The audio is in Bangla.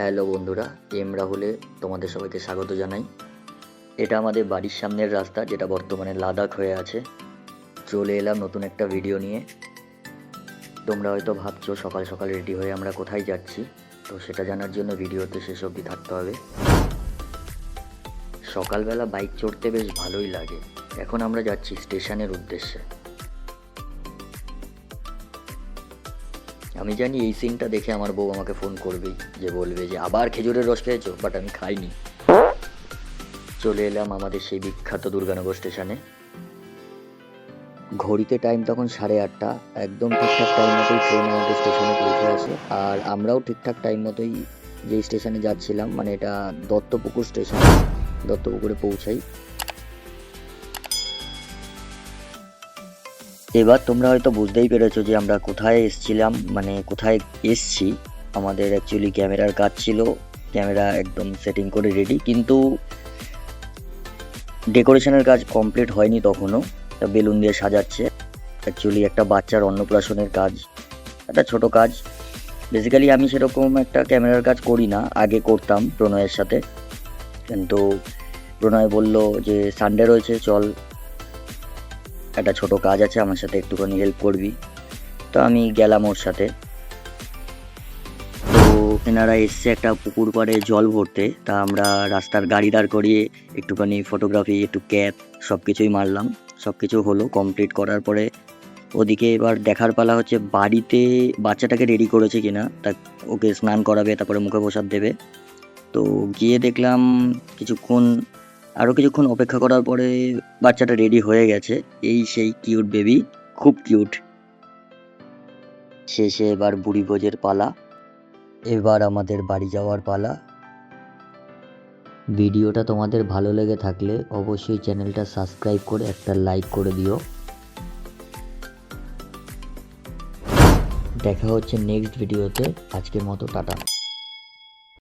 হ্যালো বন্ধুরা, রাহুলে তোমাদের সবাইকে স্বাগত জানাই। এটা আমাদের বাড়ির সামনের রাস্তা, যেটা বর্তমানে লাদাখ হয়ে আছে। চলে এলাম নতুন একটা ভিডিও নিয়ে। তোমরা হয়তো ভাবছো সকাল সকাল রেডি হয়ে আমরা কোথায় যাচ্ছি, তো সেটা জানার জন্য ভিডিওতে শেষ অবধি থাকতে হবে। সকালবেলা বাইক চড়তে বেশ ভালোই লাগে। এখন আমরা যাচ্ছি স্টেশনের উদ্দেশ্যে। আমি জানি এই সিনটা দেখে আমার বউ আমাকে ফোন করবেই, যে বলবে যে আবার খেজুরের রস খেয়েছো, বাট আমি খাইনি। চলে এলাম আমাদের সেই বিখ্যাত দুর্গানগর স্টেশনে। ঘড়িতে টাইম তখন 8:30। একদম ঠিকঠাক টাইম মতোই ট্রেন আমাদের স্টেশনে পৌঁছে গেছে। আর আমরাও ঠিকঠাক টাইম মতোই যে স্টেশনে যাচ্ছিলাম, মানে এটা দত্তপুকুর স্টেশন, দত্তপুকুরে পৌঁছাই। এবার তোমরা হয়তো বুঝতেই পেরেছো যে আমরা কোথায় এসছিলাম, মানে কোথায় এসছি। আমাদের অ্যাকচুয়ালি ক্যামেরার কাজ ছিল, ক্যামেরা একদম সেটিং করে রেডি, কিন্তু ডেকোরেশনের কাজ কমপ্লিট হয়নি তখনও। বেলুন দিয়ে সাজাচ্ছে, অ্যাকচুয়ালি একটা বাচ্চার অন্নপ্রাশনের কাজ, একটা ছোট কাজ। বেসিক্যালি আমি সেরকম একটা ক্যামেরার কাজ করি না, আগে করতাম প্রণয়ের সাথে, কিন্তু প্রণয় বলল যে সানডে রয়েছে, চল একটা ছোট কাজ আছে, আমার সাথে একটুখানি হেল্প করবি। তো আমি গেলাম ওর সাথে। তো এনারা এসছে একটা পুকুর পাড়ে জল ভরতে, তা আমরা রাস্তার গাড়ি দাঁড় করিয়ে একটুখানি ফটোগ্রাফি, একটু ক্যাপ, সব কিছুই মারলাম। সব কিছু হলো, কমপ্লিট করার পরে ওদিকে এবার দেখার পালা হচ্ছে বাড়িতে বাচ্চাটাকে রেডি করেছে কিনা, তা ওকে স্নান করাবে, তারপরে মুখে প্রসাদ দেবে। তো গিয়ে দেখলাম আরও কিছুক্ষণ অপেক্ষা করার পরে বাচ্চাটা রেডি হয়ে গেছে। এই সেই কিউট বেবি, খুব কিউট। শেষে এবার বুড়ি ভোজের পালা, এবার আমাদের বাড়ি যাওয়ার পালা। ভিডিওটা তোমাদের ভালো লেগে থাকলে অবশ্যই চ্যানেলটা সাবস্ক্রাইব করে একটা লাইক করে দিও। দেখা হচ্ছে নেক্সট ভিডিওতে। আজকের মতো টাটা।